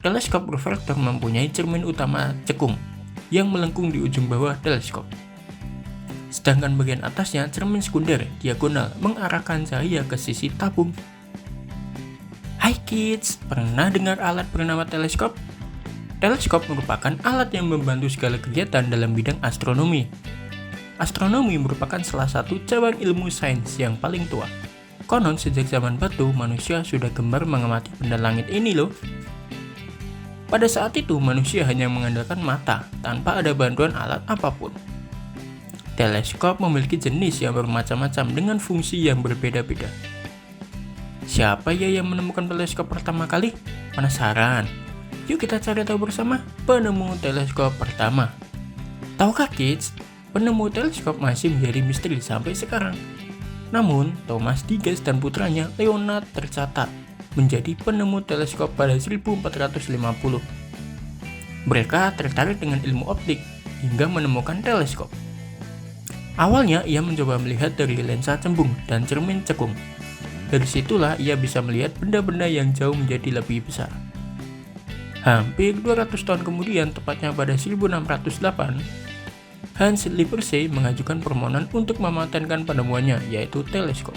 Teleskop refraktor mempunyai cermin utama cekung yang melengkung di ujung bawah teleskop. Sedangkan bagian atasnya cermin sekunder diagonal mengarahkan cahaya ke sisi tabung. Hai kids, pernah dengar alat bernama teleskop? Teleskop merupakan alat yang membantu segala kegiatan dalam bidang astronomi. Astronomi merupakan salah satu cabang ilmu sains yang paling tua. Konon sejak zaman batu, manusia sudah gemar mengamati benda langit ini loh. Pada saat itu, manusia hanya mengandalkan mata, tanpa ada bantuan alat apapun. Teleskop memiliki jenis yang bermacam-macam dengan fungsi yang berbeda-beda. Siapa ya yang menemukan teleskop pertama kali? Penasaran? Yuk kita cari tahu bersama penemu teleskop pertama. Tahukah kids, penemu teleskop masih menjadi misteri sampai sekarang. Namun, Thomas Digges dan putranya Leonard tercatat menjadi penemu teleskop pada 1450. Mereka tertarik dengan ilmu optik hingga menemukan teleskop. Awalnya ia mencoba melihat dari lensa cembung dan cermin cekung. Dari situlah ia bisa melihat benda-benda yang jauh menjadi lebih besar. Hampir 200 tahun kemudian, tepatnya pada 1608, Hans Lippershey mengajukan permohonan untuk mematenkan penemuannya, yaitu teleskop.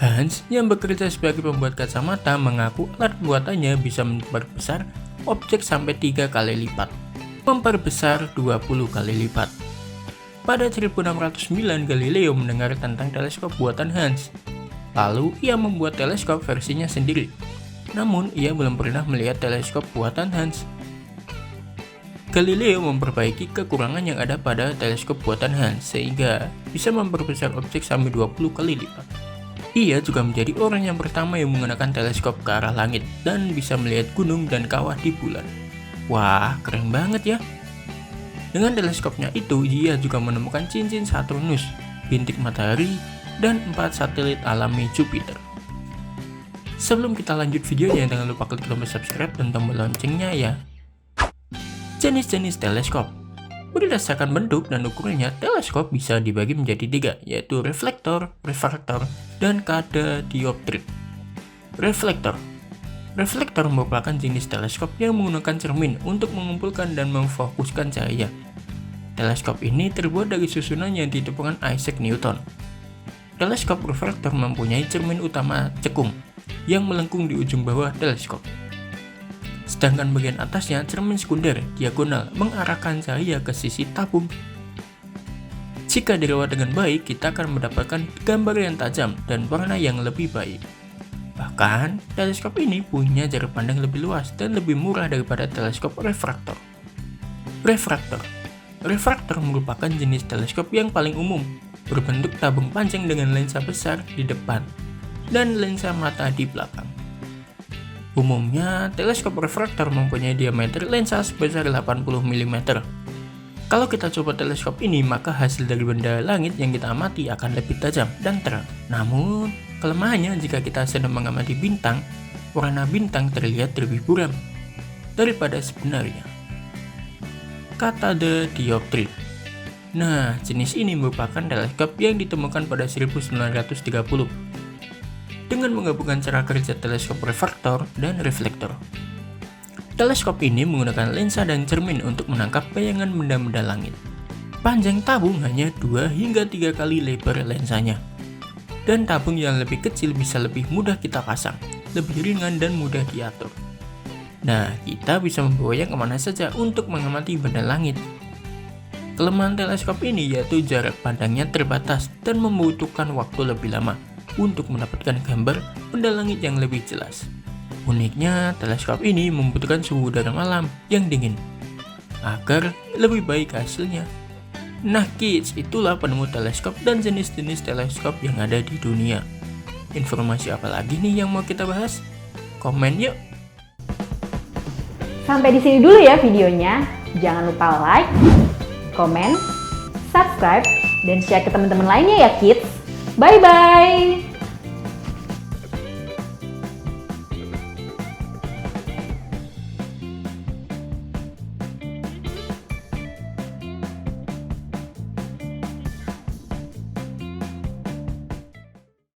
Hans, yang bekerja sebagai pembuat kacamata, mengaku alat buatannya bisa memperbesar objek sampai 3 kali lipat, memperbesar 20 kali lipat. Pada 1609, Galileo mendengar tentang teleskop buatan Hans. Lalu, ia membuat teleskop versinya sendiri. Namun, ia belum pernah melihat teleskop buatan Hans. Galileo memperbaiki kekurangan yang ada pada teleskop buatan Hans sehingga bisa memperbesar objek sampai 20 kali lipat. Ia juga menjadi orang yang pertama yang menggunakan teleskop ke arah langit dan bisa melihat gunung dan kawah di bulan. Wah, keren banget ya! Dengan teleskopnya itu, dia juga menemukan cincin Saturnus, bintik matahari, dan 4 satelit alami Jupiter. Sebelum kita lanjut videonya, jangan lupa klik tombol subscribe dan tombol loncengnya ya. Jenis-jenis teleskop. Berdasarkan bentuk dan ukurannya, teleskop bisa dibagi menjadi 3, yaitu reflektor, refraktor, dan kadadioptrik. Reflektor. Reflektor merupakan jenis teleskop yang menggunakan cermin untuk mengumpulkan dan memfokuskan cahaya. Teleskop ini terbuat dari susunan yang ditemukan Isaac Newton. Teleskop refraktor mempunyai cermin utama cekung yang melengkung di ujung bawah teleskop. Sedangkan bagian atasnya cermin sekunder diagonal mengarahkan cahaya ke sisi tabung. Jika dirawat dengan baik, kita akan mendapatkan gambar yang tajam dan warna yang lebih baik. Bahkan, teleskop ini punya jarak pandang lebih luas dan lebih murah daripada teleskop refraktor. Refraktor. Refraktor merupakan jenis teleskop yang paling umum, berbentuk tabung panjang dengan lensa besar di depan dan lensa mata di belakang. Umumnya, teleskop refraktor mempunyai diameter lensa sebesar 80 mm. Kalau kita coba teleskop ini, maka hasil dari benda langit yang kita amati akan lebih tajam dan terang. Namun, kelemahannya jika kita sedang mengamati bintang, warna bintang terlihat lebih buram daripada sebenarnya. Kadadioptrik. Nah, jenis ini merupakan teleskop yang ditemukan pada 1930. Dengan menggabungkan cara kerja teleskop refraktor dan reflektor. Teleskop ini menggunakan lensa dan cermin untuk menangkap bayangan benda-benda langit. Panjang tabung hanya 2 hingga 3 kali lebar lensanya. Dan tabung yang lebih kecil bisa lebih mudah kita pasang, lebih ringan dan mudah diatur. Nah, kita bisa membawanya kemana saja untuk mengamati benda langit. Kelemahan teleskop ini yaitu jarak pandangnya terbatas dan membutuhkan waktu lebih lama untuk mendapatkan gambar benda langit yang lebih jelas. Uniknya, teleskop ini membutuhkan suhu udara malam yang dingin agar lebih baik hasilnya. Nah kids, itulah penemu teleskop dan jenis-jenis teleskop yang ada di dunia. Informasi apa lagi nih yang mau kita bahas? Komen yuk! Sampai di sini dulu ya videonya. Jangan lupa like, komen, subscribe, dan share ke teman-teman lainnya ya kids. Bye-bye!